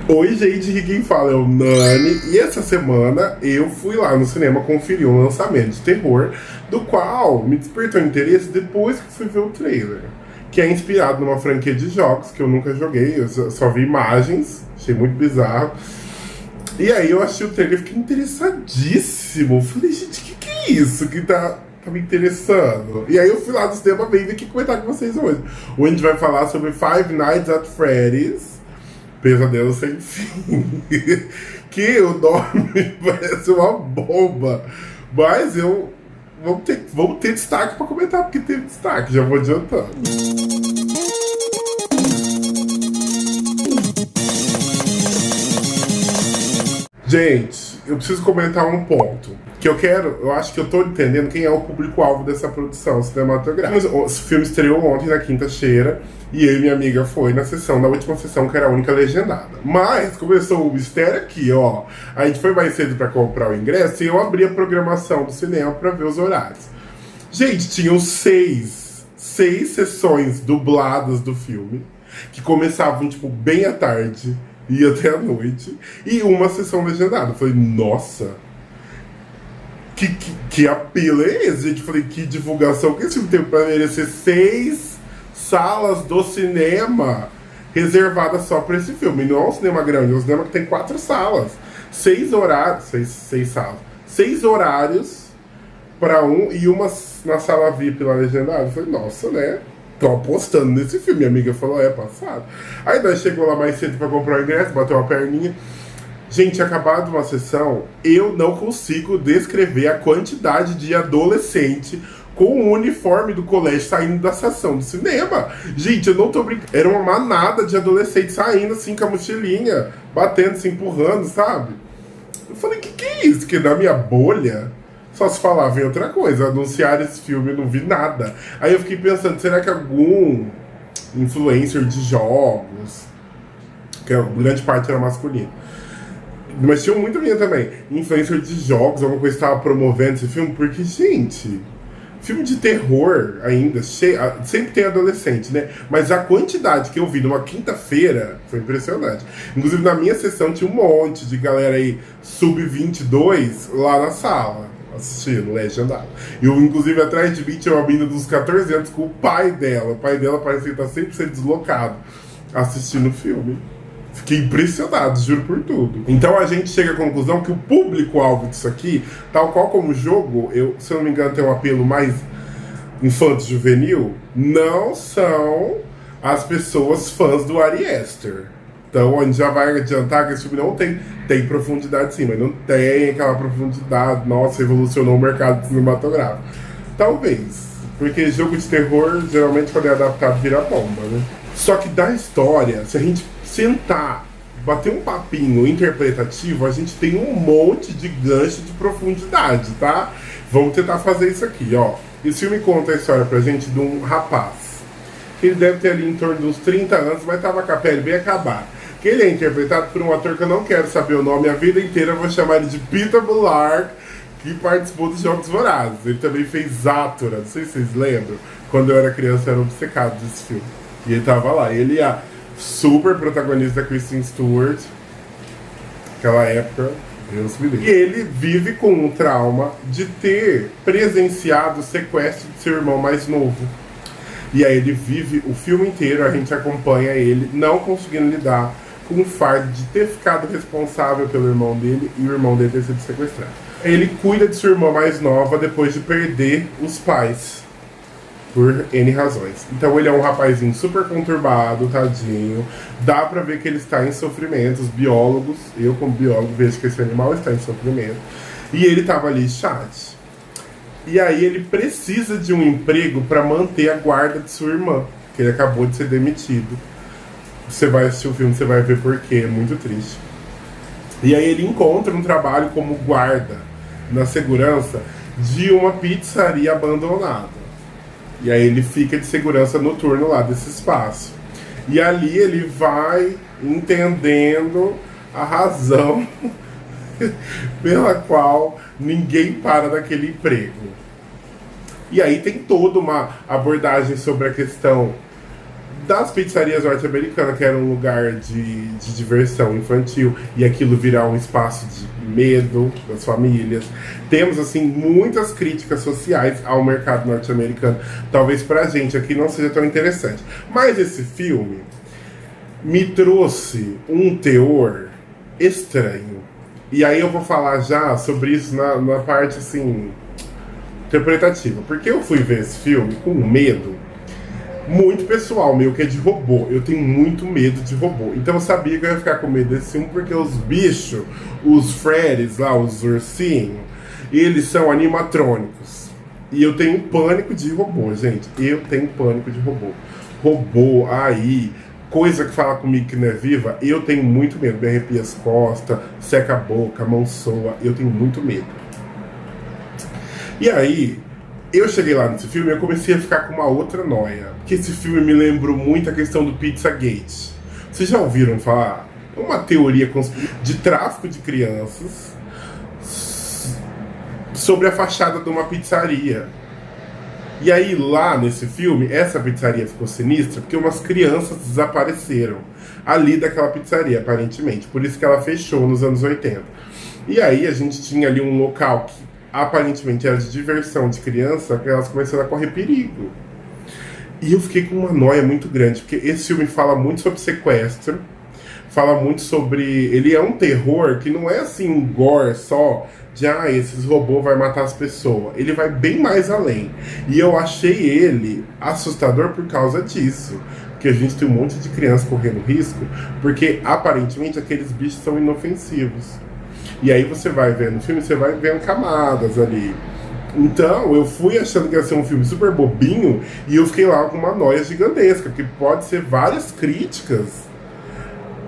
Oi, gente, aqui quem fala é o Nani. E essa semana eu fui lá no cinema conferir um lançamento de terror, do qual me despertou interesse depois que fui ver o trailer. Que é inspirado numa franquia de jogos que eu nunca joguei, eu só vi imagens, achei muito bizarro. E aí eu achei o trailer e fiquei interessadíssimo. Falei, gente, que é isso que tá me interessando? E aí eu fui lá no cinema bem ver o que comentar com vocês hoje. Hoje a gente vai falar sobre Five Nights at Freddy's, Pesadelo Sem Fim. Que o nome parece uma bomba. Mas eu vamos ter destaque pra comentar, porque teve destaque, já vou adiantando. Gente, eu preciso comentar um ponto. Que eu acho que eu tô entendendo quem é o público-alvo dessa produção cinematográfica. O filme estreou ontem, na quinta-feira, e eu e minha amiga foi na última sessão, que era a única legendada. Mas começou o mistério aqui, ó. A gente foi mais cedo pra comprar o ingresso e eu abri a programação do cinema pra ver os horários. Gente, tinham seis sessões dubladas do filme, que começavam, tipo, bem à tarde e até à noite, e uma sessão legendada. Eu falei, nossa, que apelo é esse, gente? Eu falei, que divulgação que esse filme tem pra merecer 6 salas do cinema reservadas só pra esse filme. E não é um cinema grande, é um cinema que tem 4 salas. 6 horários, 6 salas. 6 horários pra um e uma na sala VIP lá legendada. Eu falei, nossa, né? Tô apostando nesse filme. Minha amiga falou, é passado. Aí nós chegou lá mais cedo pra comprar o ingresso, bateu uma perninha. Gente, acabado uma sessão, eu não consigo descrever a quantidade de adolescente com o uniforme do colégio saindo da sessão do cinema. Gente, eu não tô brincando. Era uma manada de adolescentes saindo assim com a mochilinha, batendo, se empurrando, sabe? Eu falei, que é isso? Que na minha bolha só se falava em outra coisa. Anunciaram esse filme, eu não vi nada. Aí eu fiquei pensando, será que algum influencer de jogos, que a grande parte era masculino, mas tinha muita minha também, influencer de jogos, alguma coisa que estava promovendo esse filme, porque, gente, filme de terror ainda, sempre tem adolescente, né? Mas a quantidade que eu vi numa quinta-feira foi impressionante. Inclusive, na minha sessão tinha um monte de galera aí, sub-22, lá na sala, assistindo, legendado. Eu, inclusive, atrás de mim tinha uma menina dos 14 anos com o pai dela. O pai dela parece que tá 100% deslocado assistindo o filme. Fiquei impressionado, juro por tudo. Então a gente chega à conclusão que o público-alvo disso aqui, tal qual como o jogo, se eu não me engano tem um apelo mais infanto-juvenil, não são as pessoas fãs do Ari Aster. Então a gente já vai adiantar que esse filme não tem profundidade sim, mas não tem aquela profundidade, nossa, revolucionou o mercado cinematográfico. Talvez, porque jogo de terror, geralmente quando é adaptado vira bomba, né? Só que da história, se a gente sentar, bater um papinho interpretativo, a gente tem um monte de gancho de profundidade, tá? Vamos tentar fazer isso aqui, ó. Esse filme conta a história pra gente de um rapaz, que ele deve ter ali em torno de uns 30 anos, mas tava com a pele bem acabada. Que ele é interpretado por um ator que eu não quero saber o nome a vida inteira, eu vou chamar ele de Peter Bullard, que participou dos Jogos Vorazes. Ele também fez Atora, não sei se vocês lembram, quando eu era criança eu era obcecado desse filme. E ele tava lá, ele é super protagonista da Kristen Stewart, naquela época, Deus me livre. E ele vive com um trauma de ter presenciado o sequestro de seu irmão mais novo. E aí ele vive o filme inteiro, a gente acompanha ele não conseguindo lidar com o fardo de ter ficado responsável pelo irmão dele e o irmão dele ter sido sequestrado. Ele cuida de sua irmã mais nova depois de perder os pais, por N razões. Então ele é um rapazinho super conturbado, tadinho. Dá pra ver que ele está em sofrimento. Os biólogos, eu como biólogo vejo que esse animal está em sofrimento. E ele tava ali chat. E aí ele precisa de um emprego para manter a guarda de sua irmã, que ele acabou de ser demitido. Você vai assistir o filme, você vai ver por quê, é muito triste. E aí ele encontra um trabalho como guarda na segurança de uma pizzaria abandonada. E aí ele fica de segurança noturno lá desse espaço. E ali ele vai entendendo a razão pela qual ninguém para naquele emprego. E aí tem toda uma abordagem sobre a questão das pizzarias norte-americanas, que era um lugar de diversão infantil, e aquilo virar um espaço de medo das famílias. Temos, assim, muitas críticas sociais ao mercado norte-americano. Talvez pra gente aqui não seja tão interessante. Mas esse filme me trouxe um teor estranho. E aí eu vou falar já sobre isso na parte, assim, interpretativa. Porque eu fui ver esse filme com medo muito pessoal meu, que é de robô. Eu tenho muito medo de robô. Então eu sabia que eu ia ficar com medo desse filme, porque os bichos, os Freddy's lá, os ursinhos, eles são animatrônicos. E eu tenho pânico de robô, gente. Eu tenho pânico de robô. Robô, aí, coisa que fala comigo que não é viva, eu tenho muito medo. Me arrepia as costas, seca a boca, a mão soa. Eu tenho muito medo. E aí, eu cheguei lá nesse filme e eu comecei a ficar com uma outra noia. Porque esse filme me lembrou muito a questão do Pizzagate. Vocês já ouviram falar? Uma teoria de tráfico de crianças sobre a fachada de uma pizzaria. E aí, lá nesse filme, essa pizzaria ficou sinistra porque umas crianças desapareceram ali daquela pizzaria, aparentemente. Por isso que ela fechou nos anos 80. E aí, a gente tinha ali um local que aparentemente era de diversão de criança, que elas começaram a correr perigo. E eu fiquei com uma noia muito grande, porque esse filme fala muito sobre sequestro, fala muito sobre... Ele é um terror que não é assim um gore só de, esses robôs vai matar as pessoas. Ele vai bem mais além. E eu achei ele assustador por causa disso. Porque a gente tem um monte de criança correndo risco, porque aparentemente aqueles bichos são inofensivos. E aí você vai vendo o filme, você vai vendo camadas ali. Então, eu fui achando que ia ser um filme super bobinho e eu fiquei lá com uma noia gigantesca, porque pode ser várias críticas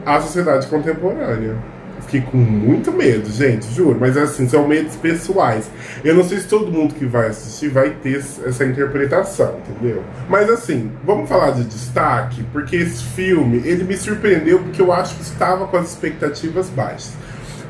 à sociedade contemporânea. Fiquei com muito medo, gente, juro. Mas assim, são medos pessoais. Eu não sei se todo mundo que vai assistir vai ter essa interpretação, entendeu? Mas assim, vamos falar de destaque, porque esse filme, ele me surpreendeu porque eu acho que estava com as expectativas baixas.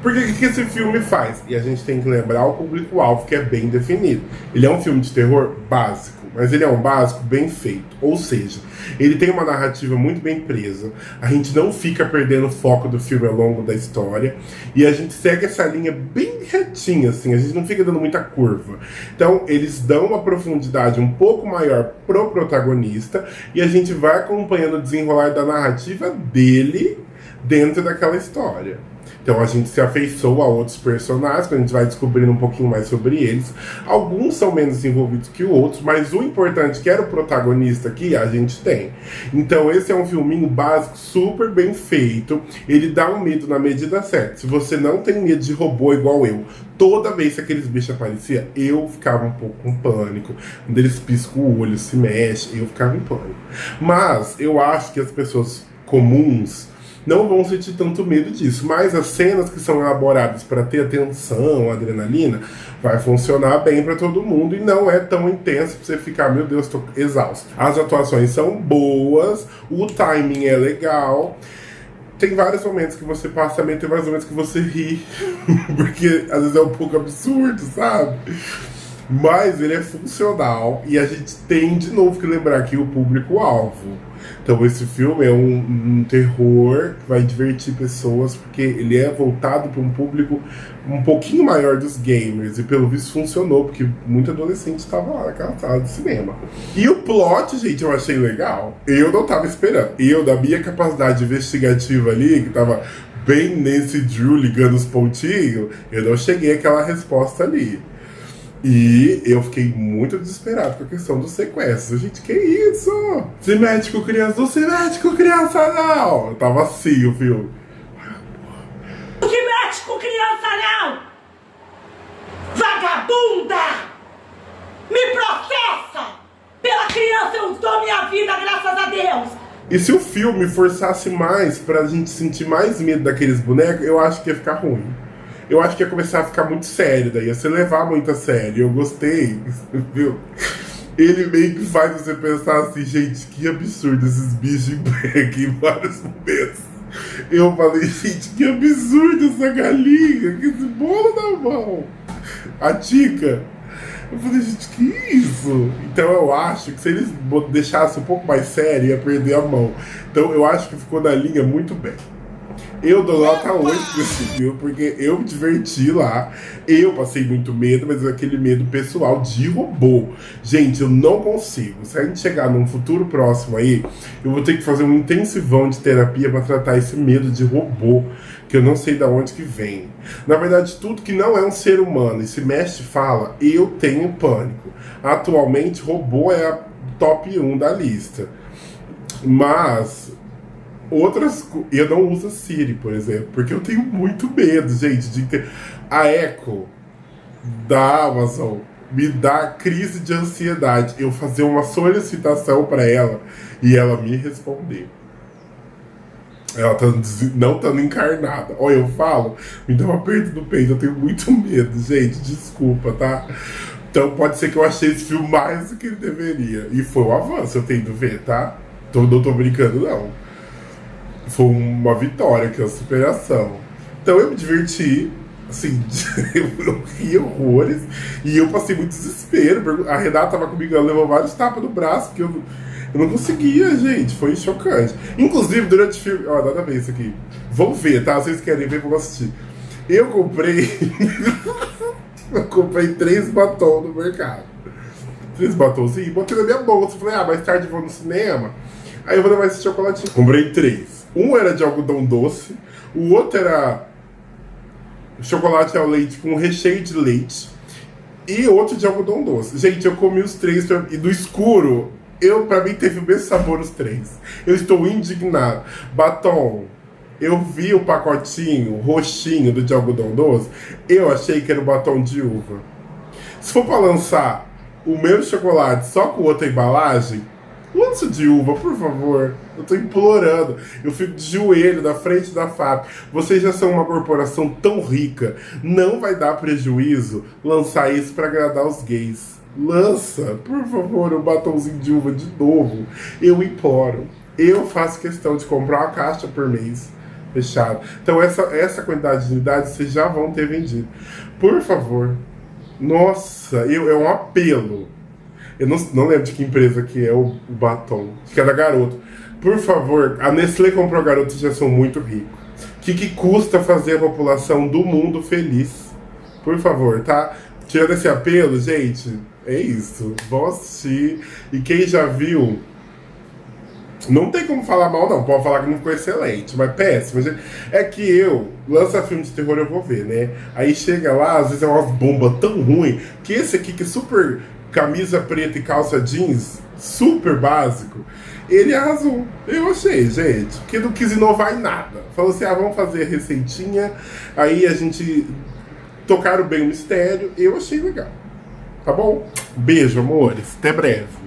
Porque o que esse filme faz? E a gente tem que lembrar o público-alvo, que é bem definido. Ele é um filme de terror básico, mas ele é um básico bem feito. Ou seja, ele tem uma narrativa muito bem presa, a gente não fica perdendo o foco do filme ao longo da história, e a gente segue essa linha bem retinha, assim, a gente não fica dando muita curva. Então, eles dão uma profundidade um pouco maior pro protagonista, e a gente vai acompanhando o desenrolar da narrativa dele dentro daquela história. Então a gente se afeiçoa a outros personagens, que a gente vai descobrindo um pouquinho mais sobre eles. Alguns são menos envolvidos que outros, mas o importante, que era o protagonista aqui, a gente tem. Então esse é um filminho básico, super bem feito. Ele dá um medo na medida certa. Se você não tem medo de robô igual eu, toda vez que aqueles bichos apareciam, eu ficava um pouco com pânico. Quando eles piscam o olho, se mexe, eu ficava em pânico. Mas eu acho que as pessoas comuns não vão sentir tanto medo disso, mas as cenas que são elaboradas para ter atenção, adrenalina, vai funcionar bem para todo mundo e não é tão intenso para você ficar, meu Deus, estou exausto. As atuações são boas, o timing é legal. Tem vários momentos que você passa medo, tem vários momentos que você ri, porque às vezes é um pouco absurdo, sabe? Mas ele é funcional e a gente tem de novo que lembrar aqui o público-alvo. Então esse filme é um terror que vai divertir pessoas, porque ele é voltado para um público um pouquinho maior dos gamers, e pelo visto funcionou, porque muito adolescente estava lá naquela sala de cinema. E o plot, gente, eu achei legal. Eu não estava esperando. Eu, da minha capacidade investigativa ali, que estava bem Nancy Drew ligando os pontinhos, eu não cheguei àquela resposta ali. E eu fiquei muito desesperado com a questão do sequestro. Gente, que isso? Se mete com criança, não se mete com criança, não! Eu tava assim o filme. Não se mete com criança, não! Vagabunda! Me processa! Pela criança eu dou minha vida, graças a Deus! E se o filme forçasse mais pra gente sentir mais medo daqueles bonecos, eu acho que ia ficar ruim. Eu acho que ia começar a ficar muito sério, daí ia se levar muito a sério. Eu gostei, viu? Ele meio que faz você pensar assim, gente, que absurdo esses bichos em pé aqui em vários momentos. Eu falei, gente, que absurdo essa galinha, que esse bolo na mão. A Tica, Eu falei, gente, que isso? Então eu acho que se eles deixassem um pouco mais sério, ia perder a mão. Então eu acho que ficou na linha muito bem. Eu dou nota 8 desse filme, porque eu me diverti lá. Eu passei muito medo, mas é aquele medo pessoal de robô. Gente, eu não consigo. Se a gente chegar num futuro próximo aí, eu vou ter que fazer um intensivão de terapia para tratar esse medo de robô, que eu não sei de onde que vem. Na verdade, tudo que não é um ser humano e se mexe e fala, eu tenho pânico. Atualmente, robô é a top 1 da lista. Mas eu não uso a Siri, por exemplo, porque eu tenho muito medo, gente, de ter a Echo da Amazon me dá crise de ansiedade. Eu fazer uma solicitação para ela e ela me responder. Ela não estando encarnada. Olha, eu falo, me dá um aperto no peito, eu tenho muito medo, gente, desculpa, tá? Então pode ser que eu achei esse filme mais do que ele deveria. E foi um avanço, eu tenho que ver, tá? Não tô brincando, não. Foi uma vitória, que é uma superação. Então eu me diverti, assim, eu ri horrores, e eu passei muito desespero. A Renata tava comigo, ela levou vários tapas no braço, porque eu não conseguia, gente, foi chocante. Inclusive, durante o filme, ó, nada a ver isso aqui. Vão ver, tá? Vocês querem ver, vão assistir. Eu comprei 3 batons no mercado. 3 batonzinhos, e botei na minha bolsa. Falei, mais tarde eu vou no cinema, aí eu vou levar esse chocolatinho. Comprei 3. Um era de algodão doce, o outro era chocolate ao leite com recheio de leite, e outro de algodão doce. Gente, eu comi os 3 e do escuro, pra mim teve o mesmo sabor os 3. Eu estou indignado. Batom, eu vi o pacotinho roxinho do de algodão doce, eu achei que era o batom de uva. Se for para lançar o mesmo chocolate só com outra embalagem, lança de uva, por favor. Eu tô implorando. Eu fico de joelho na frente da fábrica. Vocês já são uma corporação tão rica. Não vai dar prejuízo lançar isso pra agradar os gays. Lança, por favor, um batomzinho de uva de novo. Eu imploro. Eu faço questão de comprar uma caixa por mês. Fechado. Então essa quantidade de unidades vocês já vão ter vendido. Por favor. Nossa, é um apelo. Eu não lembro de que empresa que é o batom. Acho que é da Garoto. Por favor, a Nestlé comprou a Garoto, já são muito ricos. O que custa fazer a população do mundo feliz? Por favor, tá? Tirando esse apelo, gente, é isso. Vão assistir. E quem já viu, não tem como falar mal, não. Pode falar que não ficou excelente, mas péssimo. É que lança filme de terror, eu vou ver, né? Aí chega lá, às vezes é umas bombas tão ruins, que esse aqui, que é super camisa preta e calça jeans, super básico, ele arrasou. Eu achei, gente, porque não quis inovar em nada. Falou assim, vamos fazer a receitinha, aí a gente tocaram bem o mistério, eu achei legal. Tá bom? Beijo, amores. Até breve.